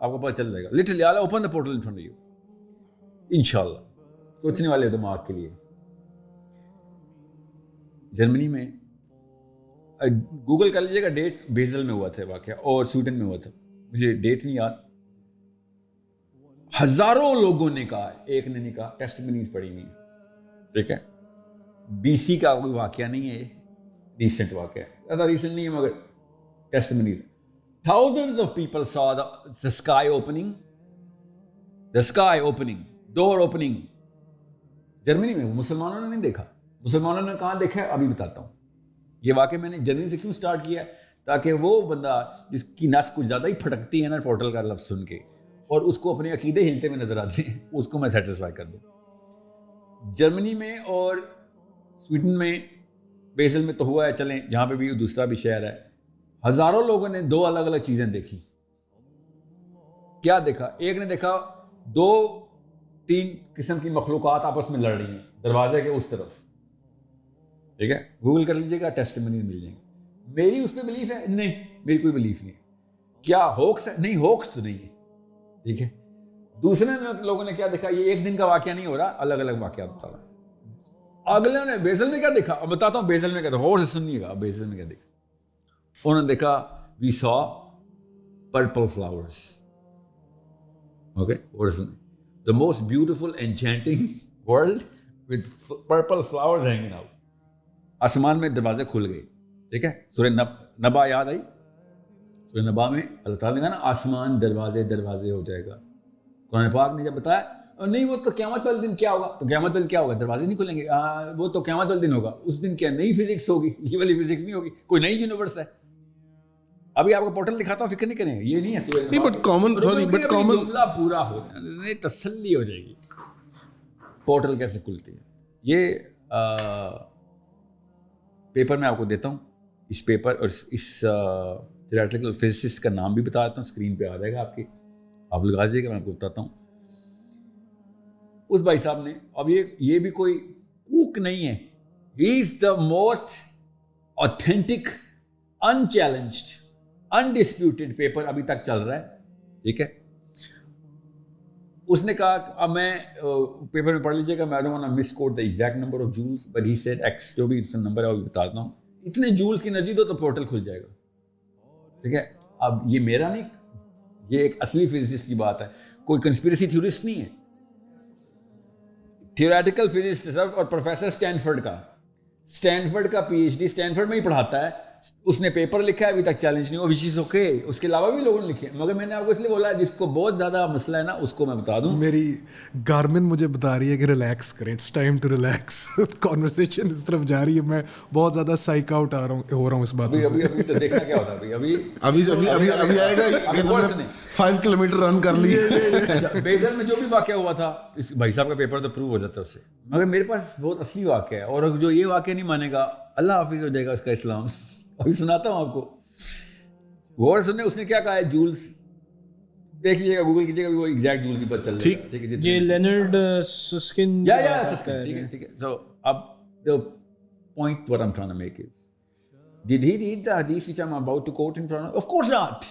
آپ کو پتہ چل جائے گا. Literally I'll open the portal in front of you. انشاءاللہ. سوچنے والے دماغ کے لیے. جرمنی میں گوگل کر لیجیے گا ڈیٹ, بیزل میں ہوا تھا واقعہ اور سویڈن میں ہوا تھا, مجھے ڈیٹ نہیں یاد. ہزاروں لوگوں نے کہا, ایک نے نہیں کہا, ٹیسٹمنیز پڑھی ہوئی ہیں, ٹھیک ہے. BC کا کوئی واقعہ نہیں ہے, ریسنٹ واقعہ ہے, زیادہ ریسنٹ نہیں ہے مگر ٹیسٹمنیز. Thousands of people saw the sky opening, door opening. Germany میں مسلمانوں نے نہیں دیکھا. مسلمانوں نے کہاں دیکھا ہے ابھی بتاتا ہوں. یہ واقعہ میں نے جرمنی سے کیوں سٹارٹ کیا ہے, تاکہ وہ بندہ جس کی نس کچھ زیادہ ہی پھٹکتی ہے نا پورٹل کا لفظ سن کے, اور اس کو اپنے عقیدے ہلتے ہوئے نظر آتے ہیں, اس کو میں سیٹسفائی کر دوں. جرمنی میں اور سویڈن میں, بیزل میں تو ہوا ہے, چلیں جہاں پہ بھی دوسرا بھی شہر ہے, ہزاروں لوگوں نے 2 الگ الگ چیزیں دیکھی. کیا دیکھا؟ ایک نے دیکھا 2-3 قسم کی مخلوقات آپس میں لڑ رہی ہیں دروازے کے اس طرف, ٹھیک ہے. گوگل کر لیجیے گا, ٹیسٹمنیز مل جائیں گے. میری اس پہ بلیف ہے نہیں, میری کوئی بلیف نہیں ہے. کیا ہوکس ہے؟ نہیں, ہوکس تو نہیں ہے, ٹھیک ہے. دوسرے لوگوں نے کیا دیکھا, یہ ایک دن کا واقعہ نہیں ہو رہا, الگ الگ واقعات بتا رہا. اگلے نے بیزل میں کیا دیکھا, اب بتاتا ہوں بیزل میں کیا دیکھا, غور سے سنیے گا بیزل میں کیا دیکھا. انہوں نے دیکھا we saw purple flowers. Okay, what is it? The most beautiful enchanting world with purple flowers hanging out. آسمان میں دروازے کھل گئے, ٹھیک ہے. سورہ نبا یاد آئی, سورہ نبا میں اللہ تعالیٰ نے کہا نا آسمان دروازے ہو جائے گا. قرآن پاک نے جب بتایا نہیں وہ تو قیامت والے دن کیا ہوگا, تو قیامت والے کیا ہوگا, دروازے نہیں کھلیں گے, وہ تو قیامت والے دن ہوگا. اس دن کیا نئی فزکس ہوگی, یہ والی فزکس نہیں ہوگی, کوئی نئی یونیورس ہے. ابھی آپ کو پورٹل دکھاتا ہوں, فکر نہیں کریں, یہ نہیں ہے نہیں, بٹ کامن جملہ پورا ہو جائے, تسلی ہو جائے گی. پورٹل کیسے کھلتی ہے, یہ پیپر میں آپ کو دیتا ہوں. اس پیپر اور اس تھیوریٹیکل فزسسٹ کا نام بھی بتا دیتا ہوں, اسکرین پہ آ جائے گا آپ کی, آپ لگا دیجیے گا, میں آپ کو بتاتا ہوں. اس بھائی صاحب نے, اب یہ بھی کوئی کوک نہیں ہے, he is the most authentic unchallenged undisputed paper ابھی تک چل رہا ہے, ٹھیک ہے. اس نے کہا, اب میں پیپر میں پڑھ لیجیے گا, میں don't want to miss quote the exact number of jewels, but he said X, جو بھی نمبر ہے وہ بتاتا ہوں, اتنے جولز کی انرجی دو تو پورٹل کھل جائے گا, ٹھیک ہے. اب یہ میرا نہیں, یہ ایک اصلی فزسسٹ کی بات ہے, کوئی کنسپیریسی تھیورسٹ نہیں ہے. تھیوریٹیکل فزسسٹ اور پروفیسر اسٹینفورڈ کا PhD اسٹینفورڈ میں ہی پڑھاتا ہے. اس نے پیپر لکھا ہے, ابھی تک چیلنج نہیں ہوا, وچ از اوکے. اس کے علاوہ بھی لوگوں نے لکھے, مگر میں نے آپ کو اس لیے بولا جس کو بہت زیادہ مسئلہ ہے نا اس کو میں بتا دوں. میری گارمن مجھے بتا رہی ہے کہ ریلیکس کریں, it's time to relax. Conversation اس طرف جا رہی ہے, میں بہت زیادہ سائیک آؤٹ ہو رہا ہوں اس بات سے. ابھی تو دیکھنا کیا ہوتا ہے, ابھی آئے گا 5 کلومیٹر رن کر لیے. بیزل میں جو بھی واقعہ ہوا تھا, اس بھائی صاحب کا پیپر تو پروو ہو جاتا ہے اس سے, مگر میرے پاس بہت اصلی واقعہ ہے, اور جو یہ واقعہ نہیں مانے گا اللہ حافظ ہو جائے گا اس کا اسلام. ابھی سناتا ہوں آپ کو, غور سننے. اس نے کیا کہا ہے, جولز دیکھ لیجیے گا, گوگل کیجیے گا, وہ ایگزیکٹ جولز بھی پتہ چل جائے گا, ٹھیک ہے. یہ لینارڈ سسکن, ٹھیک ہے. سو اب the point what I'm trying to make is, did he read the hadith which I'm about to quote in front of? Of course not.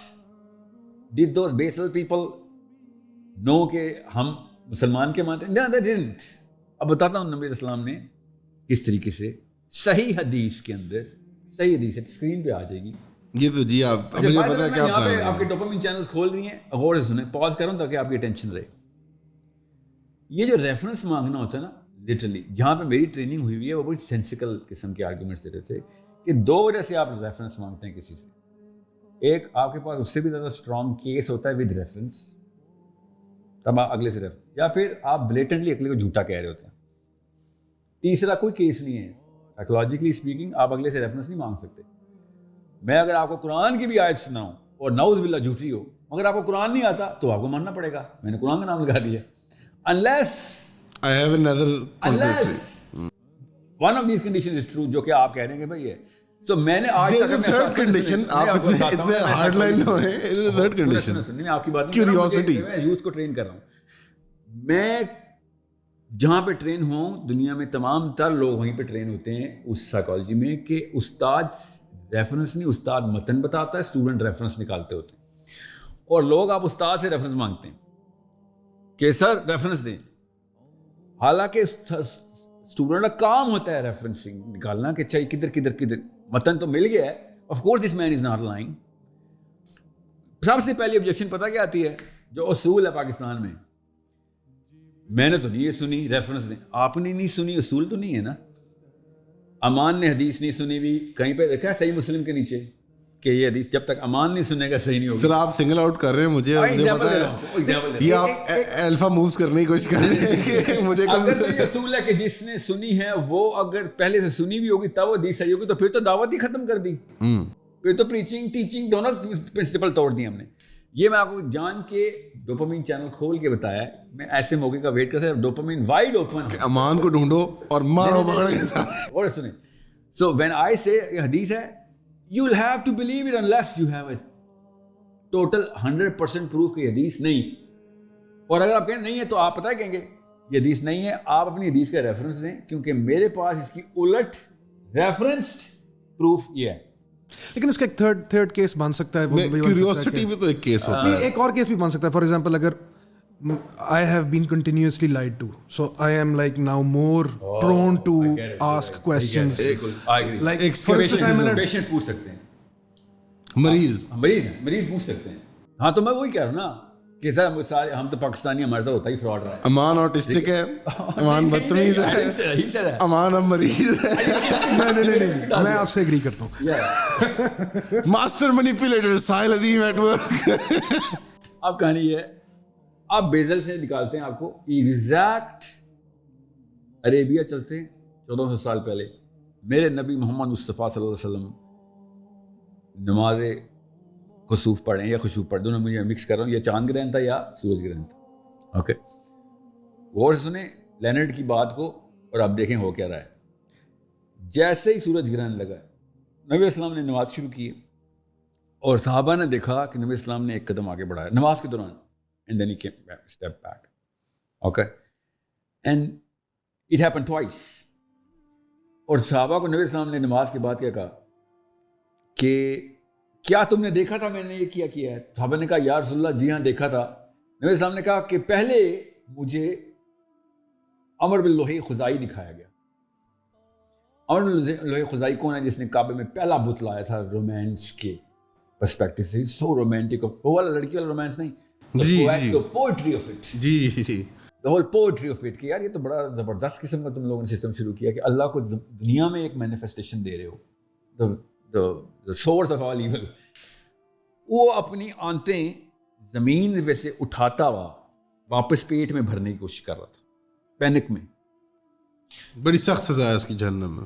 Did those basal people know کہ ہم مسلمان کے مانتے ہیں? No, they didn't. اب بتاتا ہوں نبی علیہ السلام نے کس طریقے سے صحیح حدیث کے اندر, صحیح حدیث ہے, اسکرین پہ آ جائے گی یہ تو. جی آپ مجھے پتا ہے کیا یہاں پہ آپ کے ڈوپامین چینلز کھول رہی ہیں, غور سے سنیں, پاز کروں تاکہ آپ کی اٹینشن رہے. یہ جو ریفرنس مانگنا ہوتا ہے نا, لٹرلی جہاں پہ میری ٹریننگ ہوئی ہوئی ہے وہ بہت سینسیکل قسم کے آرگومنٹس دیتے تھے کہ 2 وجہ سے آپ ریفرنس مانگتے ہیں کسی سے. ایک, آپ کے پاس اس سے بھی زیادہ اسٹرانگ کیس ہوتا ہے ود ریفرنس, تب آپ اگلے سے ریفرنس, یا پھر آپ بلیٹنٹلی اگلے کو جھوٹا کہہ رہے ہوتے ہیں. تیسرا کوئی کیس نہیں ہے, سائیکولوجیکلی اسپیکنگ آپ اگلے سے ریفرنس نہیں مانگ سکتے. میں اگر آپ کو قرآن کی بھی آیت سناؤں اور نعوذ باللہ جھوٹی ہو, مگر آپ کو قرآن نہیں آتا تو آپ کو ماننا پڑے گا, میں نے قرآن کا نام لگا دیا. unless one of these conditions is true, جو کہ آپ کہہ رہے ہیں کہ بھائی ہے. سو میں نے آج تک تھرڈ کنڈیشن, آپ اتنے ہارڈ لائن میں ہیں, تھرڈ کنڈیشن میں آپ کی بات کیوریوسٹی, میں یوتھ کو ٹرین کر رہا ہوں. میں جہاں پہ ٹرین ہوں دنیا میں تمام تر لوگ وہیں پہ ٹرین ہوتے ہیں اس سائیکالوجی میں کہ استاد ریفرنس نہیں, استاد متن بتاتا ہے, اسٹوڈنٹ ریفرنس نکالتے ہوتے ہیں. اور لوگ آپ استاد سے ریفرنس مانگتے ہیں کہ سر ریفرنس دیں, حالانکہ اسٹوڈنٹ کا کام ہوتا ہے ریفرنسنگ نکالنا کہ چاہیے کدھر متن تو مل گیا ہے, of course this man is not lying. سب سے پہلی آبجیکشن پتہ کیا آتی ہے, جو اصول ہے پاکستان میں نے تو نہیں یہ سنی, ریفرنس دیں. آپ نے نہیں سنی, اصول تو نہیں ہے نا. امان نے حدیث نہیں سنی بھی, کہیں پہ دیکھا ہے صحیح مسلم کے نیچے کہ یہ حدیث جب تک امان نہیں سنے گا صحیح نہیں ہوگا. سر آپ سنگل آؤٹ کر رہے ہیں مجھے, مجھے پتا ہے یہ آپ الفا مووز کرنے کی کوشش کر رہے ہیں کہ مجھے اگر تو یہ اصول ہے کہ جس نے سنی ہے وہ اگر پہلے سے سنی بھی ہوگی تب وہ حدیث صحیح ہوگی, تو پھر تو دعوت ہی ختم کر دی, پھر تو پریچنگ ٹیچنگ دونوں پرنسپل توڑ دی ہم نے. یہ میں آپ کو جان کے ڈوپامین چینل کھول کے بتایا ہے, میں ایسے موقع کا ویٹ کرتا ہوں ڈوپامین وائڈ اوپن, امان کو ڈھونڈو اور مارو پکڑ کے ساتھ. اور سنیں, سو وین آئی سے یہ حدیث ہے, you will have to believe it unless you have a total 100% proof کہ یہ حدیث نہیں. اور اگر آپ کہیں نہیں ہے تو آپ پتہ کہیں گے یہ حدیث نہیں ہے, آپ اپنی حدیث کا ریفرنس دیں, کیونکہ میرے پاس اس کی الٹ ریفرنسڈ پروف یہ ہے. لیکن اس کا ایک تھرڈ کیس بن سکتا ہے, کیوریوسٹی بھی تو ایک کیس ہوتا ہے, ایک اور کیس بھی بن سکتا ہے. فار ایگزامپل اگر I have been continuously lied to, so I am like now more prone to ask questions. Like for instance, patient پوچھ سکتے ہیں, مریض پوچھ سکتے ہیں. ہاں تو میں وہی کہہ رہا ہوں نا کہ سر سارے ہم تو پاکستانی, ہمارے ساتھ ہوتا ہی فراڈ رہا ہے. امان آٹسٹک ہے, امان بدتمیز ہے, امان اب مریض ہے. نہیں, میں آپ سے ایگری کرتا ہوں. Master manipulator Sahil Azeem at work. اب کہانی یہ ہے, آپ بیزل سے نکالتے ہیں آپ کو ایگزیکٹ عربیہ چلتے ہیں 1400 سال پہلے. میرے نبی محمد مصطفیٰ صلی اللہ علیہ وسلم نماز خسوف پڑھیں یا خشوف پڑھ, دونوں مجھے مکس کر رہا ہوں, یہ چاند گرہن تھا یا سورج گرہن تھا. اوکے, غور سے سنیں لینرڈ کی بات کو اور آپ دیکھیں ہو کیا رہا ہے. جیسے ہی سورج گرہن لگا, نبی اسلام نے نماز شروع کی اور صحابہ نے دیکھا کہ نبی اسلام نے ایک قدم آگے بڑھایا نماز کے دوران. And then he came back, step back. Okay? And it happened twice. اور صحابہ کو نبی اسلام نے نماز کے بعد کیا کہا کہ کیا تم نے دیکھا تھا میں نے یہ کیا ہے؟ صحابہ نے کہا یا رسول اللہ جی ہاں دیکھا تھا. نبی اسلام نے کہا کہ پہلے مجھے امر باللوح خزائی دکھایا گیا. امر باللوح خزائی کون ہے؟ جس نے کعبے میں پہلا بت لایا تھا رومانس کے پرسپیکٹو سے. سو رومانٹک, وہ والا لڑکی والا رومانس نہیں, poetry of it, the whole poetry of it, کہ یار یہ تو بڑا زبردست قسم کا تم لوگوں نے سسٹم شروع کیا کہ اللہ کو دنیا میں ایک مینیفیسٹیشن دے رہے ہو, the source of all evil. وہ اپنی آنتیں زمین میں سے اٹھاتا ہوا واپس پیٹ میں بھرنے کی کوشش کر رہا تھا پینک میں. بڑی سخت سزا ہے اس کی جہنم میں.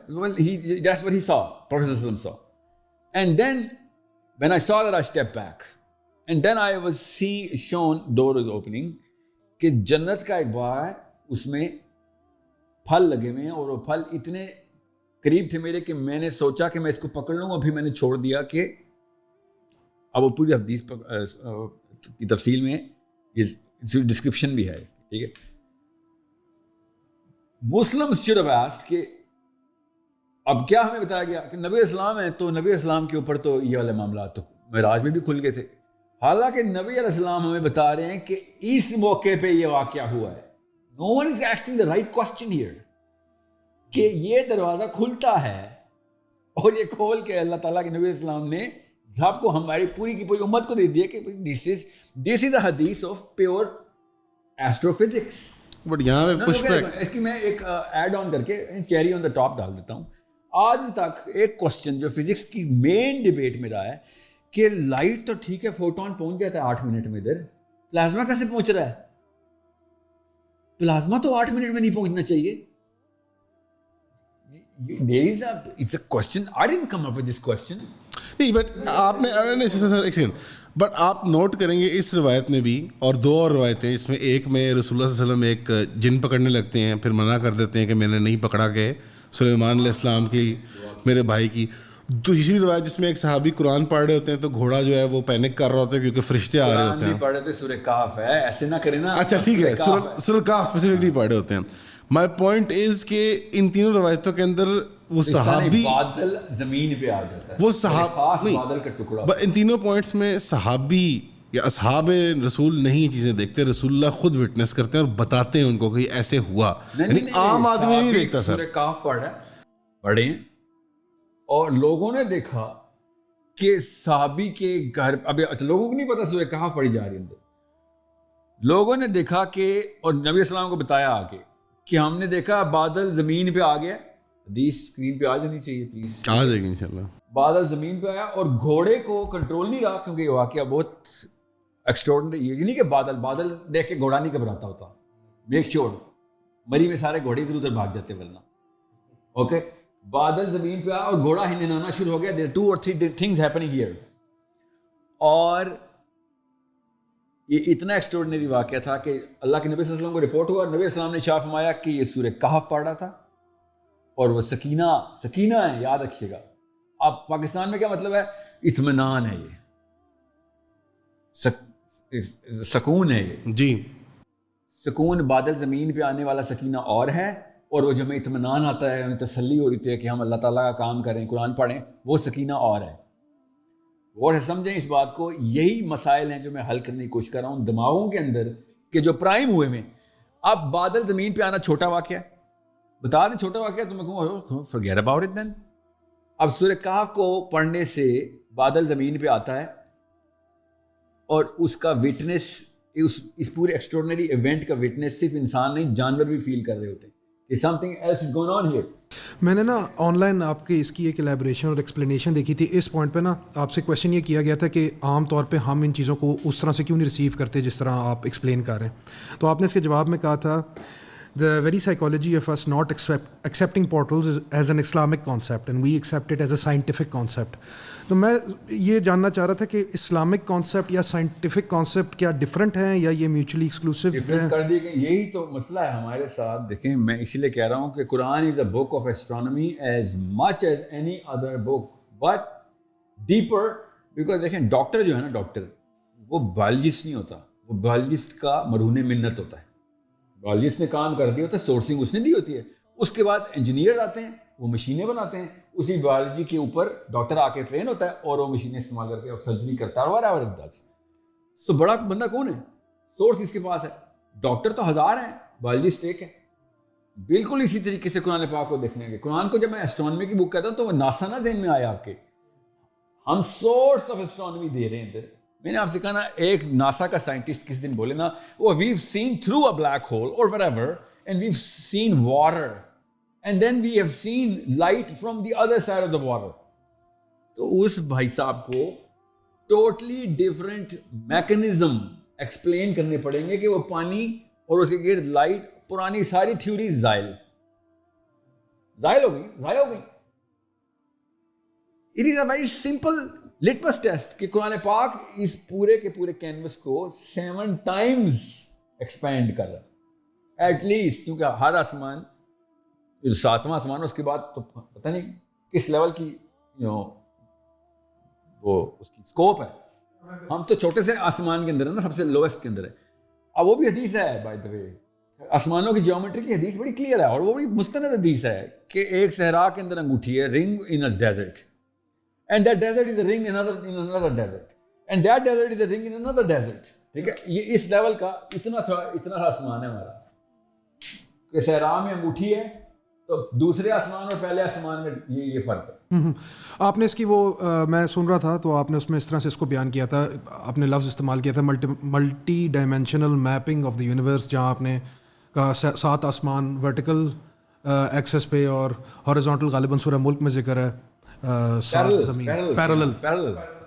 Well, that's what he saw, Prophet ﷺ saw. And then when I saw that, I stepped back. And then I was shown door is opening کہ جنت کا ایک باغ ہے, اس میں پھل لگے ہوئے ہیں اور وہ پھل اتنے قریب تھے میرے کہ میں نے سوچا کہ میں اس کو پکڑ لوں, ابھی میں نے چھوڑ دیا کہ اب وہ پوری حدیث کی تفصیل میں ڈسکرپشن بھی ہے, ٹھیک ہے. Muslims should have asked کہ اب کیا ہمیں بتایا گیا کہ نبی اسلام ہے تو نبی اسلام کے اوپر تو یہ والے معاملات تو معراج میں بھی کھل گئے تھے. حالانکہ نبی علیہ السلام ہمیں بتا رہے ہیں کہ اس موقع پہ یہ واقعہ ہوا ہے. No one is asking the right question here. کہ یہ دروازہ کھلتا ہے اور یہ کھول کے اللہ تعالیٰ کے نبی اسلام نے سب کو, ہماری پوری کی پوری امت کو دے دیا کہ this is the hadith of pure astrophysics. But یہاں پہ پش بیک, اس کی میں ایک ایڈ آن کر کے چیری آن دا ٹاپ ڈال دیتا ہوں. آج تک ایک کوشچن جو فزکس کی مین ڈیبیٹ میں رہا ہے کہ لائٹ تو ٹھیک ہے فوٹون پہنچ جاتا ہے 8 منٹ میں, ادھر پلازما کیسے پہنچ رہا ہے؟ پلازما تو 8 منٹ میں نہیں پہنچنا چاہیے. It's a question. I didn't come up with this question. نہیں بٹ آپ نے بٹ آپ نوٹ کریں گے اس روایت میں بھی, اور 2 اور روایتیں, اس میں ایک میں رسول اللہ صلی اللہ علیہ وسلم ایک جن پکڑنے لگتے ہیں, پھر منع کر دیتے ہیں کہ میں نے نہیں پکڑا کہ سلیمان علیہ السلام کی میرے بھائی کی. دوسری روایت جس میں ایک صحابی قرآن پڑھ رہے ہوتے ہیں تو گھوڑا جو ہے وہ پینک کر رہا ہوتا ہے کیونکہ فرشتے آ رہے ہوتے ہیں. پڑھ رہے تھے سورہ کہف ہے, ایسے نہ کریں نا. اچھا ٹھیک ہے, سورہ کہف اسپیسیفکلی پڑھ رہے ہوتے ہیں. مائی پوائنٹ از کہ ان تینوں روایتوں کے اندر وہ صحابی بادل زمین پہ آ جاتا ہے, وہ صحابی بادل کا ٹکڑا. ان تینوں پوائنٹس میں صحابی یا اصحاب رسول نہیں یہ چیزیں دیکھتے, رسول اللہ خود وٹنس کرتے ہیں اور بتاتے ہیں ان کو کہ ایسے ہوا, یعنی عام آدمی نہیں دیکھتا. سر کہف پڑھے اور لوگوں نے دیکھا کہ صحابی کے گھر, ابھی اچھا لوگوں کو نہیں پتا سورہ کہف پڑھی جا رہی ہے, لوگوں نے دیکھا کہ, اور نبی السلام کو بتایا آگے کہ ہم نے دیکھا بادل زمین پہ آ گیا. حدیث اسکرین پہ آ جانی چاہیے پلیز, آ جائے گی انشاءاللہ. بادل زمین پہ آیا اور گھوڑے کو کنٹرول نہیں رہا, کیونکہ یہ واقعہ بہت ایکسٹراڈنری. یہ نہیں کہ بادل دیکھ کے گھوڑا نہیں گھبراتا ہوتا, میک شیور مری میں سارے گھوڑے ادھر ادھر بھاگ جاتے ورنہ. اوکے, بادل زمین پہ آیا اور گھوڑا ہننا شروع ہو گیا. دیر 2 or 3 things happening here. اور یہ اتنا ایکسٹراڈنری واقعہ تھا کہ اللہ کے نبی صلی اللہ علیہ وسلم کو رپورٹ ہوا, نبی السلام نے ارشاد فرمایا کہ یہ سورہ کہف پڑھ رہا تھا اور وہ سکینہ ہے, یاد رکھیے گا. اب پاکستان میں کیا مطلب ہے؟ اطمینان ہے, یہ سکون ہے, یہ جی سکون. بادل زمین پہ آنے والا سکینہ اور ہے, اور وہ جو ہمیں اطمینان آتا ہے, ہمیں تسلی ہو رہی ہے کہ ہم اللہ تعالیٰ کا کام کریں, قرآن پڑھیں, وہ سکینہ اور ہے. غور سے سمجھیں اس بات کو. یہی مسائل ہیں جو میں حل کرنے کی کوشش کر رہا ہوں دماغوں کے اندر, کہ جو پرائم ہوئے میں. اب بادل زمین پہ آنا چھوٹا واقعہ ہے, بتا دیں چھوٹا واقعہ, تو میں کہوں forget about it then. اب سورہ کہف کو پڑھنے سے بادل زمین پہ آتا ہے اور اس کا وٹنس, اس پورے ایکسٹراڈنری ایونٹ کا وٹنس صرف انسان نہیں, جانور بھی فیل کر رہے ہوتے ہیں کہ something else is going on here. میں نے نا آن لائن آپ کے اس کی ایک الیبریشن اور ایکسپلینیشن دیکھی تھی. اس پوائنٹ پہ نا آپ سے کویشچن یہ کیا گیا تھا کہ عام طور پہ ہم ان چیزوں کو اس طرح سے کیوں نہیں ریسیو کرتے جس طرح آپ ایکسپلین کر رہے ہیں. تو آپ نے اس کے جواب میں کہا تھا the very psychology of us not accepting portals as an Islamic concept and we accept it as a scientific concept. تو میں یہ جاننا چاہ رہا تھا کہ اسلامک کانسیپٹ یا سائنٹیفک کانسیپٹ کیا ڈفرینٹ ہیں یا یہ میوچلی ایکسکلوسیو ڈفرینٹ کر دی گئی. یہی تو مسئلہ ہے ہمارے ساتھ. دیکھیں میں اسی لیے کہہ رہا ہوں کہ Quran is a book of astronomy as much as any other book, but deeper. Because دیکھیں ڈاکٹر جو ہے نا, ڈاکٹر وہ بایولوجسٹ نہیں ہوتا, وہ بایولوجسٹ کا مرہون منت ہوتا ہے. بایولوجسٹ نے کام کر دیا ہوتا ہے, سورسنگ اس نے دی ہوتی ہے. اس کے بعد انجینئر آتے ہیں, وہ مشینیں بناتے ہیں, اسی بایولوجی کے اوپر ڈاکٹر آ کے ٹرین ہوتا ہے اور وہ مشینیں استعمال کر کے سرجری کرتا ہے. whatever it does. سو بڑا بندہ کون ہے؟ سورس اس کے پاس ہے. ڈاکٹر تو ہزار ہیں, بایولوجسٹ ایک ہے. بالکل اسی طریقے سے قرآن پاک کو دیکھنے کے. قرآن کو جب میں ایسٹرانومی کی بک کہتا ہوں تو وہ ناسا نہ ذہن میں آیا آپ کے. ہم سورس آف ایسٹرانومی دے رہے ہیں ادھر. میں نے آپ سے کہا نا, ایک ناسا کا سائنٹسٹ کس دن بولے نا, وہ we've seen through a black hole or whatever and we've seen water and then we have seen light from the other side of the water. تو اس بھائی صاحب کو ٹوٹلی ڈفرینٹ میکنزم ایکسپلین کرنے پڑیں گے کہ وہ پانی اور اس کے گرد لائٹ, پرانی ساری تھیوریز ضائع ہو گئی. It is a very simple litmus test کہ قرآن پاک اس پورے کے پورے کینوس کو 7 times ایکسپینڈ کر رہا ہے ایٹ لیسٹ. کیونکہ ہر آسمان جو 7واں آسمان ہے اس کے بعد تو پتہ نہیں کس لیول کی وہ اس کی اسکوپ ہے. ہم تو چھوٹے سے آسمان کے اندر ہے نا, سب سے لویسٹ کے اندر ہے. اب وہ بھی حدیث ہے بائی دا وے, آسمانوں کی جیومیٹری کی حدیث بڑی کلیئر ہے, اور وہ بڑی مستند حدیث ہے کہ ایک صحرا کے اندر انگوٹھی ہے, ring in a desert, and that desert is a ring in another desert, and that desert is a ring in another desert. ٹھیک ہے, یہ اس لیول کا اتنا سا آسمان ہے ہمارا کہ صحرا میں انگوٹھی ہے تو دوسرے آسمان اور پہلے آسمان میں یہ فرق ہے. آپ نے اس کی وہ میں سن رہا تھا تو آپ نے اس میں اس طرح سے اس کو بیان کیا تھا, آپ نے لفظ استعمال کیا تھا multi dimensional mapping of the universe, جہاں آپ نے کہا 7 آسمان ورٹیکل ایکسس پہ اور ہاریزونٹل غالباً سورہ ملک میں ذکر ہے, 7 زمین پیرالل.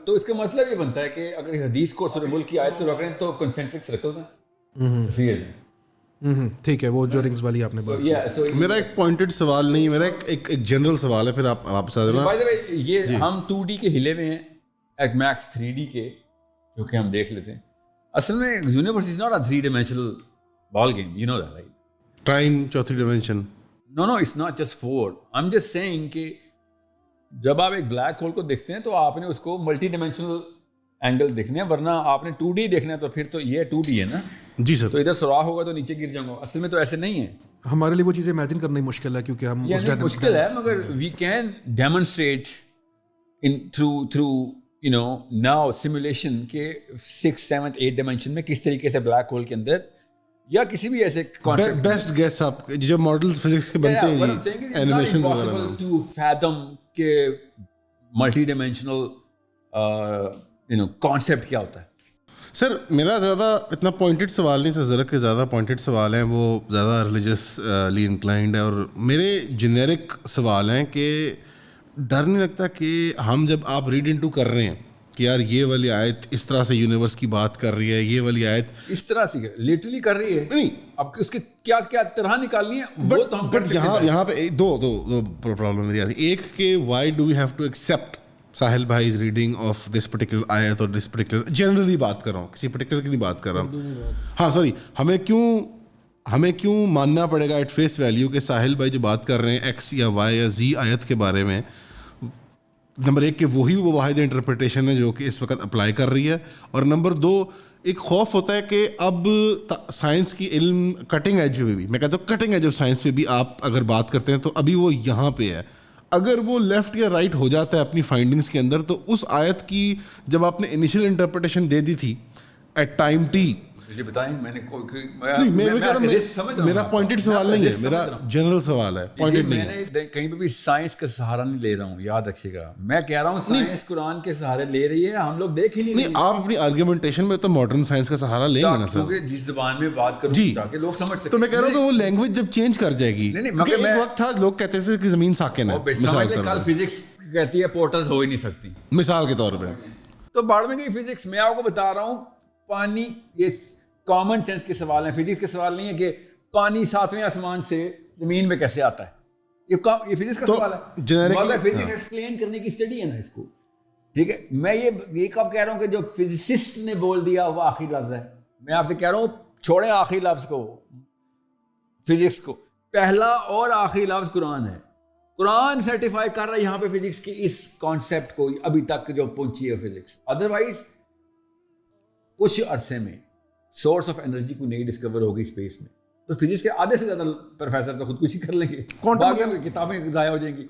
تو اس کا مطلب یہ بنتا ہے کہ اگر اس حدیث کو سورہ ملک کی آیت کو رکھ رہے ہیں تو کنسنٹرک سرکلز ہیں. ٹھیک ہے, وہ جو رنگز والی آپ نے بات کی. میرا ایک پوائنٹڈ سوال نہیں, میرا ایک جنرل سوال ہے, پھر آپ واپس آ جانا. بائی دا وے یہ ہم 2D کے ہلے میں ہیں, ایک میکس 3D کے جو کہ ہم دیکھ لیتے ہیں. اصل میں universe is not a 3 dimensional ball game, you know that, right? Time چوتھی dimension. No, it's not just 4. I'm just saying کہ جب آپ ایک بلیک ہول کو دیکھتے ہیں تو آپ نے اس کو ملٹی ڈائمینشنل اینگل دیکھنے ہیں, ورنہ آپ نے 2D دیکھنا ہے تو پھر تو یہ 2D ہے نا. جی سر. تو ادھر سوراخ ہوگا تو نیچے گر جاؤں گا. اصل میں تو ایسے نہیں ہے. ہمارے لیے وہ چیزیں امیجن کرنا ہی مشکل ہے کیونکہ ہم مشکل ہے, مگر we can demonstrate in through now simulation کے 6th 7th 8th dimension میں کس طریقے سے بلیک ہول کے اندر یا کسی بھی ایسے concept بیسٹ گیس آپ جو ماڈلز فزکس کے بنتے ہیں جی اینیمیشن possible to fathom کہ ملٹی ڈائمینشنل کانسیپٹ کیا ہوتا ہے. سر میرا زیادہ اتنا پوائنٹڈ سوال نہیں, سر زرک کے زیادہ پوائنٹڈ سوال ہیں, وہ زیادہ ریلیجسلی انکلائنڈ ہے, اور میرے جنیرک سوال ہیں کہ ڈر نہیں لگتا کہ ہم جب آپ ریڈ انٹو کر رہے ہیں کہ یار یہ والی آیت اس طرح سے یونیورس کی بات کر رہی ہے, یہ والی آیت اس طرح سے لٹرلی کر رہی ہے, نہیں اب اس کی کیا کیا طرح نکالنی ہے وہ تو ہم بٹ یہاں پہ دو پرابلم میری آتی ہے. ایک کہ why do we have to accept Sahil بھائی is reading of this particular آیت اور دس پرٹیکولر, جنرلی بات کر رہا ہوں, کسی پرٹیکولر کی نہیں بات کر رہا ہوں. ہاں سوری, ہمیں کیوں ماننا پڑے گا ایٹ فیس ویلیو کہ ساحل بھائی جو بات کر رہے ہیں ایکس یا وائی یا زی آیت کے بارے میں, نمبر ایک کہ وہی وہ واحد انٹرپریٹیشن ہے جو کہ اس وقت اپلائی کر رہی ہے, اور نمبر دو ایک خوف ہوتا ہے کہ اب سائنس کی علم کٹنگ ایج پہ بھی, میں کہتا ہوں کٹنگ ایج آف سائنس پہ بھی آپ اگر بات کرتے ہیں تو ابھی وہ یہاں پہ ہے. اگر وہ لیفٹ یا رائٹ ہو جاتا ہے اپنی فائنڈنگس کے اندر, تو اس آیت کی جب آپ نے انیشیل انٹرپریٹیشن دے دی تھی ایٹ ٹائم ٹی, مجھے بتائیں میں نے میرا پوائنٹڈ سوال نہیں ہے, میرا جنرل سوال ہے, پوائنٹڈ نہیں ہے. میں کہیں پہ بھی سائنس کا سہارا نہیں لے رہا ہوں, یاد رکھیے گا, میں کہہ رہا ہوں سائنس قرآن کے سہارے لے رہی ہے, ہم لوگ دیکھ ہی نہیں رہے. آپ اپنی آرگیومنٹیشن میں تو ماڈرن سائنس کا سہارا لیں گے نا سر, جس زبان میں بات کروں جی تاکہ لوگ سمجھ سکیں. تو میں کہہ رہا ہوں کہ وہ لینگویج جب چینج کر جائے گی, کیونکہ ایک وقت تھا لوگ کہتے تھے کہ زمین ساکن ہے, مثال کے طور پہ فزکس کہتی ہے پورٹلز ہو ہی نہیں سکتی, مثال کے طور پہ, تو بڑھ میں گئی فزکس. میں آپ کو بتا رہا ہوں پانی, یہ کامن سینس کے سوال ہیں, فزکس کے سوال نہیں ہے کہ پانی 7ویں آسمان سے زمین میں کیسے آتا ہے, یہ فزکس کا سوال ہے, مگر فزکس ایکسپلین کرنے کی اسٹڈی ہے نا اس کو, ٹھیک ہے. میں یہ کب کہہ رہا ہوں کہ جو فزسسٹ نے بول دیا وہ آخری لفظ ہے. میں آپ سے کہہ رہا ہوں چھوڑیں آخری لفظ کو, فزکس کو, پہلا اور آخری لفظ قرآن ہے. قرآن سرٹیفائی کر رہا ہے یہاں پہ فزکس کی اس کانسیپٹ کو ابھی تک جو پہنچی ہے فزکس. ادروائز کچھ عرصے میں سورس آف انرجی کو نہیں ڈسکور ہوگی اسپیس میں, تو فزکس کے آدھے سے زیادہ پروفیسر تو خودکشی کر لیں گے, باقی کتابیں ضائع ہو جائیں گی.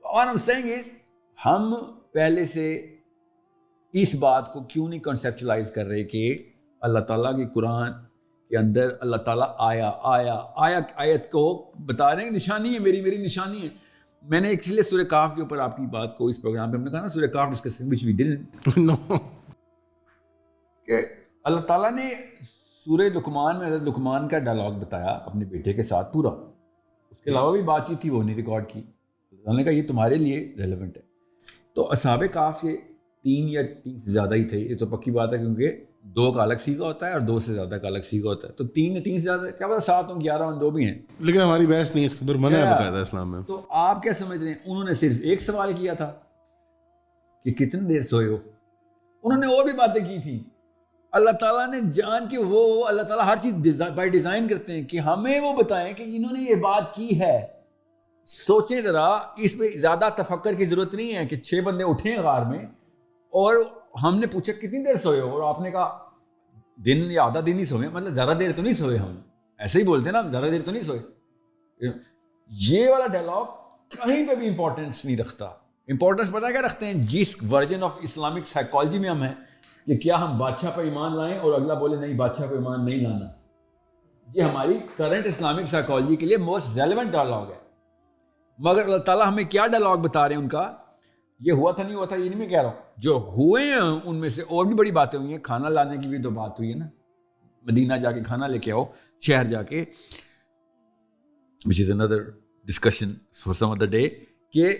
اور ہم سینگ از, ہم پہلے سے اس بات کو کیوں نہیں کنسیپچلائز کر رہے کہ اللہ تعالیٰ کی قرآن کے اندر اللہ تعالیٰ آیت کو بتا رہے ہیں, نشانی ہے میری نشانی ہے. میں نے اس لیے سورہ کہف کے اوپر آپ کی بات کو اس پروگرام پہ ہم نے کہا نا سورہ کہف ڈسکس کریں, which we didn't, کہ اللہ تعالیٰ نے سورہ لقمان میں حضرت لقمان کا ڈائلاگ بتایا اپنے بیٹے کے ساتھ پورا, اس کے علاوہ بھی بات چیت تھی وہ نہیں ریکارڈ کی. اللہ نے کہا یہ تمہارے لیے ریلیونٹ ہے. تو اصحاب کہف کے 3 یا 3 سے زیادہ ہی تھے, یہ تو پکی بات ہے کیونکہ 2 کا الگ سیگا ہوتا ہے اور 2 سے زیادہ کا الگ سیگا ہوتا ہے, تو 3 یا 3 سے زیادہ کیا پتا 7 ہوں 11 ہوں 2 بھی ہیں, لیکن ہماری بحث نہیں, اس کے اوپر منع ہے باقاعدہ اسلام میں. تو آپ کیا سمجھ رہے ہیں, انہوں نے صرف ایک سوال کیا تھا کہ کتنی دیر سوئے ہو, انہوں نے اور بھی باتیں کی تھیں. اللہ تعالیٰ نے جان کے وہ اللہ تعالیٰ ہر چیز بائی ڈیزائن کرتے ہیں کہ ہمیں وہ بتائیں کہ انہوں نے یہ بات کی ہے. سوچیں ذرا, اس پہ زیادہ تفکر کی ضرورت نہیں ہے کہ 6 بندے اٹھیں غار میں اور ہم نے پوچھا کتنی دیر سوئے ہو, اور آپ نے کہا دن یا آدھا دن ہی سوئے, مطلب زیادہ دیر تو نہیں سوئے, ہم ایسے ہی بولتے ہیں نا زیادہ دیر تو نہیں سوئے. یہ والا ڈائلاگ کہیں پہ بھی امپورٹنس نہیں رکھتا. امپورٹنس پتہ کیا رکھتے ہیں, جس ورژن آف اسلامک سائیکالوجی میں ہم ہیں کہ کیا ہم بادشاہ پہ ایمان لائیں اور اگلا بولے نہیں بادشاہ پہ ایمان نہیں لانا. یہ ہماری کرنٹ اسلامک سائیکالوجی کے لیے موسٹ ریلیونٹ ڈائلاگ ہے. مگر اللہ تعالیٰ ہمیں کیا ڈائلاگ بتا رہے ہیں ان کا, یہ ہوا تھا نہیں ہوا تھا یہ نہیں میں کہہ رہا ہوں, جو ہوئے ہیں ان میں سے اور بھی بڑی باتیں ہوئی ہیں. کھانا لانے کی بھی تو بات ہوئی ہے نا, مدینہ جا کے کھانا لے کے آؤ شہر جا کے, which is another discussion for some other day, کہ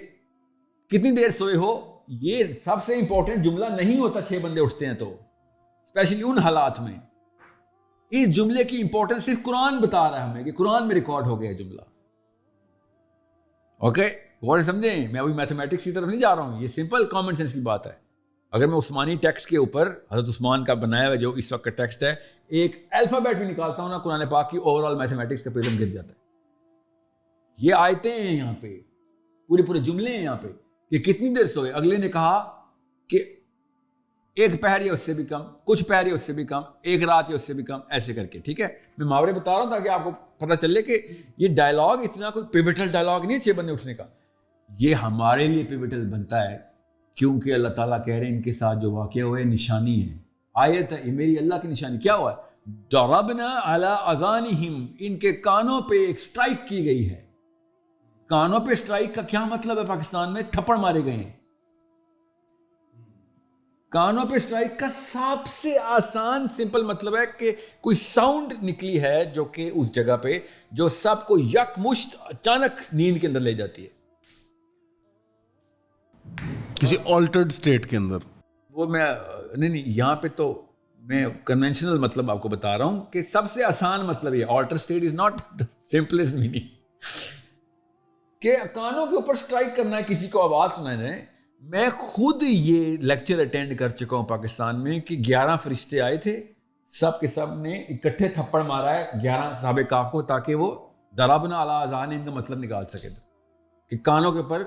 کتنی دیر سوئے ہو. یہ سب سے امپورٹنٹ جملہ نہیں ہوتا 6 بندے اٹھتے ہیں تو, اسپیشلی ان حالات میں. اس جملے کی امپورٹنس صرف قرآن بتا رہا ہے ہمیں کہ قرآن میں ریکارڈ ہو گیا جملہ. اوکے غور سے سمجھیں, میں ابھی میتھمیٹکس کی طرف نہیں جا رہا ہوں, یہ سمپل کامن سینس کی بات ہے. اگر میں عثمانی ٹیکسٹ کے اوپر حضرت عثمان کا بنایا ہوا جو اس وقت کا ٹیکسٹ ہے ایک الفابیٹ بھی نکالتا ہوں نا قرآن پاک کی, اوور آل میتھمیٹکس کا پرزم گر جاتا ہے. یہ آیتیں ہیں یہاں پہ, پورے جملے ہیں یہاں پہ کہ کتنی دیر سوئے. اگلے نے کہا کہ 1 پہر یا اس سے بھی کم, کچھ پہر یا اس سے بھی کم, 1 رات یا اس سے بھی کم, ایسے کر کے. ٹھیک ہے, میں محاورے بتا رہا ہوں تاکہ آپ کو پتہ چلے کہ یہ ڈائلاگ اتنا کوئی پیوٹل ڈائلاگ نہیں ہے 6 بندے اٹھنے کا. یہ ہمارے لیے پیوٹل بنتا ہے کیونکہ اللہ تعالیٰ کہہ رہے ہیں ان کے ساتھ جو واقعہ ہوئے نشانی ہے, آیت ہے, یہ میری اللہ کی نشانی. کیا ہوا ہے؟ ضربنا علی اذانہم, ان کے کانوں پہ ایک سٹرائک کی گئی ہے. کانوں پہ سٹرائک کا کیا مطلب ہے؟ پاکستان میں تھپڑ مارے گئے ہیں. کانوں پہ سٹرائک کا سب سے آسان سمپل مطلب ہے کہ کوئی ساؤنڈ نکلی ہے جو کہ اس جگہ پہ جو سب کو یکمشت اچانک نیند کے اندر لے جاتی ہے, کسی آلٹرڈ اسٹیٹ کے اندر. وہ میں نہیں یہاں پہ تو میں کنونشنل مطلب آپ کو بتا رہا ہوں کہ سب سے آسان مطلب یہ alter state is not the simplest meaning, کہ کانوں کے اوپر سٹرائک کرنا ہے, کسی کو آواز سنانا ہے. میں خود یہ لیکچر اٹینڈ کر چکا ہوں پاکستان میں کہ 11 فرشتے آئے تھے, سب کے سب نے اکٹھے تھپڑ مارا ہے 11 صحابہ کہف کو, تاکہ وہ ضربنا علی اذانہم کا مطلب نکال سکے, کہ کانوں کے اوپر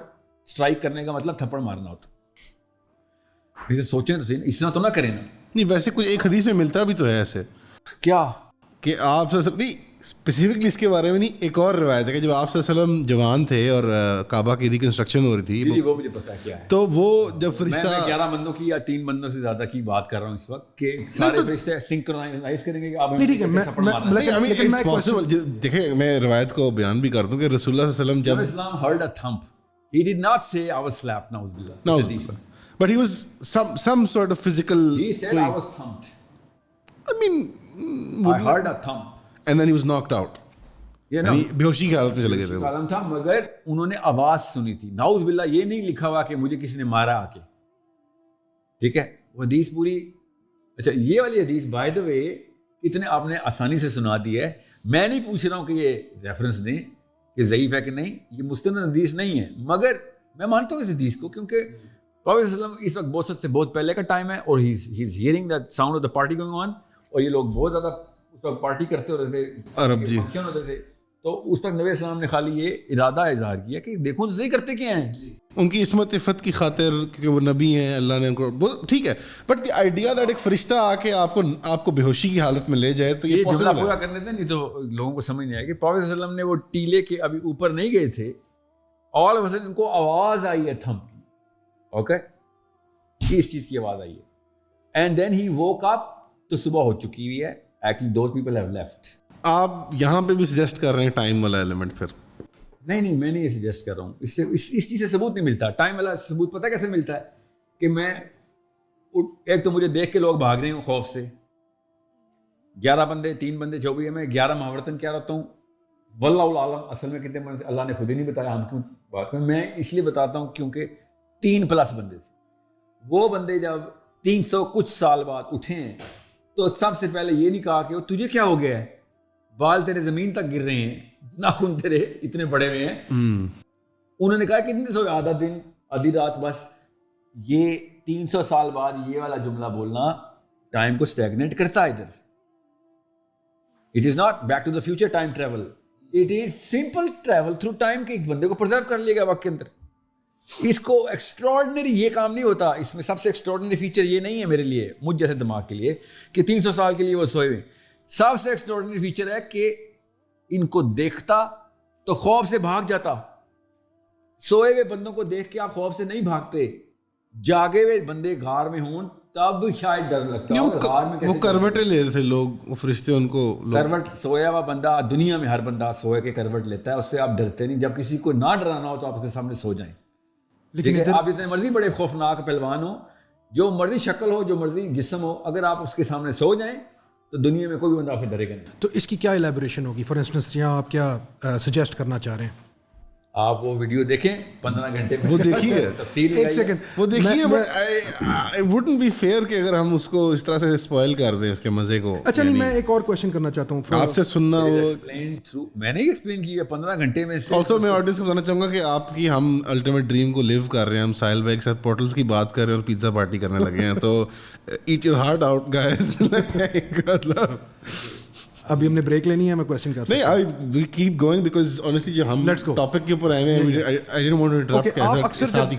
سٹرائک کرنے کا مطلب تھپڑ مارنا ہوتا. اسے سوچیں تو اس طرح تو نہ کریں نا. نہیں ویسے کچھ ایک حدیث میں ملتا بھی تو ہے ایسے, کیا کہ آپ نہیں اسپیسیفکلی اس کے بارے میں نہیں, ایک اور روایت ہے کہ جب آپ صلی اللہ علیہ وسلم جوان تھے اور کعبہ کی ریکنسٹرکشن ہو رہی تھی, جی وہ مجھے پتا کیا ہے, تو وہ جب میں فرشتہ 11 بندوں کی یا 3 بندوں سے زیادہ کی بات کر رہا ہوں اس وقت, کہ سارے فرشتے سنکرونائز کریں گے کہ آپ ٹھیک ہے, دیکھیں میں روایت کو بیان بھی کر دوں کہ رسول اللہ صلی اللہ علیہ وسلم جب Islam heard a thump, he did not say I was slapped, نعوذ باللہ, but he was some sort of physical, he said I was thumped, I mean, I heard a thump, and then he was knocked out, یعنی بے ہوشی کی حالت میں چلے گئے تھے. عالم تھا, مگر انہوں نے آواز سنی تھی. نعوذ باللہ, یہ نہیں لکھا ہوا کہ مجھے کسی نے مارا آ کے, ٹھیک ہے. وہ حدیث پوری, اچھا یہ والی حدیث بائی دا وے اتنے آپ نے آسانی سے سنا دی ہے. میں نہیں پوچھ رہا ہوں کہ یہ ریفرنس دیں کہ ضعیف ہے کہ نہیں, یہ مستند حدیث نہیں ہے, مگر میں مانتا ہوں اس حدیث کو, کیونکہ پروفیٹ صلی اللہ علیہ وسلم اس وقت بہت سے بہت پہلے کا ٹائم ہے, اور he is hearing the sound of the party going on, اور یہ لوگ بہت زیادہ اس وقت پارٹی کرتے ہوتے تھے, عرب جی فنکشن ہوتے تھے. تو اس وقت نبی السلام نے خالی یہ ارادہ اظہار کیا کہ دیکھو تو صحیح کرتے کیا ہیں, ان کی عصمت عفت کی خاطر کہ وہ نبی ہیں, اللہ نے ان کو, ٹھیک ہے. بٹ دی آئیڈیا دیٹ ایک فرشتہ آ کے آپ کو بے ہوشی کی حالت میں لے جائے, تو یہ جملہ پورا کرنے تھے, نہیں تو لوگوں کو سمجھ نہیں آئے کہ پروفیٹ صلی اللہ علیہ وسلم نے وہ ٹیلے کے ابھی اوپر نہیں گئے تھے, آل آف اے سڈن ان کو آواز آئی ہے تھمپ کی, اوکے, اس چیز کی آواز آئی ہے, and then he woke up, تو صبح ہو چکی ہوئی ہے. Actually those people have left. آپ یہاں پہ بھی سجیسٹ کر رہے ہیں ٹائم والا ایلیمنٹ, پھر نہیں میں نہیں یہ سجیسٹ کر رہا ہوں, اس سے اس چیز سے ثبوت نہیں ملتا. ٹائم والا ثبوت پتہ کیسے ملتا ہے, کہ میں ایک تو مجھے دیکھ کے لوگ بھاگ رہے ہوں خوف سے, 11 بندے 3 بندے 24 ہے, میں 11 محاورتن کیا رہتا ہوں, واللہ العالم اصل میں کتنے بندے اللہ نے خود ہی نہیں بتایا, ہم کیوں بات کریں. میں اس لیے بتاتا ہوں کیونکہ 3+ بندے تھے. وہ بندے جب 300 کچھ سال بعد اٹھے ہیں, تو سب سے پہلے یہ نہیں کہا کہ تجھے کیا ہو گیا ہے, بال تیرے زمین تک گر رہے ہیں, ناخن تیرے اتنے بڑے ہوئے ہیں. انہوں نے کہا کہ اتنے سو آدھا دن آدھی رات بس. یہ 300 سال بعد یہ والا جملہ بولنا ٹائم کو اسٹیگنیٹ کرتا ہے ادھر. It is not back to the future time travel, it is simple travel through time, کہ ایک بندے کو پرزرو کر لے گا وقت کے اندر. اس کو ایکسٹراڈنری یہ کام نہیں ہوتا. اس میں سب سے ایکسٹراڈنری فیچر یہ نہیں ہے میرے لیے, مجھ جیسے دماغ کے لیے, کہ 300 سال کے لیے وہ سوئے ہوئے. سب سے ایکسٹراڈنری فیچر ہے کہ ان کو دیکھتا تو خوف سے بھاگ جاتا. سوئے ہوئے بندوں کو دیکھ کے آپ خوف سے نہیں بھاگتے, جاگے ہوئے بندے غار میں ہوں تب شاید ڈر لگتا. وہ کروٹیں لے رہے تھے لوگ, وہ فرشتے ان کو کروٹ. سویا ہوا بندہ, دنیا میں ہر بندہ سوئے کے کروٹ لیتا ہے, اس سے آپ ڈرتے نہیں. جب کسی کو نہ ڈرانا ہو تو آپ اس کے سامنے سو جائیں. لیکن آپ جتنے مرضی بڑے خوفناک پہلوان ہو, جو مرضی شکل ہو, جو مرضی جسم ہو, اگر آپ اس کے سامنے سو جائیں تو دنیا میں کوئی بندہ آپ سے ڈرے گا نہیں. تو اس کی کیا ایلیبریشن ہوگی؟ فار انسٹنس یہاں آپ کیا سجیسٹ کرنا چاہ رہے ہیں؟ آپ وہ ویڈیو دیکھیں 15 گھنٹے میں, وہ دیکھیے, تفصیل ایک سیکنڈ وہ دیکھیے. But it wouldn't be fair کہ اگر ہم اس کو اس طرح سے اسپوائل کر دیں اس کے مزے کو. اچھا نہیں, میں ایک اور کوشچن کرنا چاہتا ہوں آپ سے سننا. وہ میں نے ایکسپلین کی ہے 15 گھنٹے میں. آلسو میں آڈینس کو بتانا چاہوں گا کہ آپ کی ہم الٹیمیٹ ڈریم کو لیو کر رہے ہیں, ہم ساحل بھائی کے ساتھ پورٹلز کی بات کر رہے ہیں اور پیزا پارٹی کرنے لگے ہیں. تو eat your heart out guys. مطلب ابھی ہم نے بریک لینی ہے, میں کوشچن کر نہیں, we keep going because honestly جو ہم ٹاپک کے اوپر آئے ہیں, I don't want to interrupt.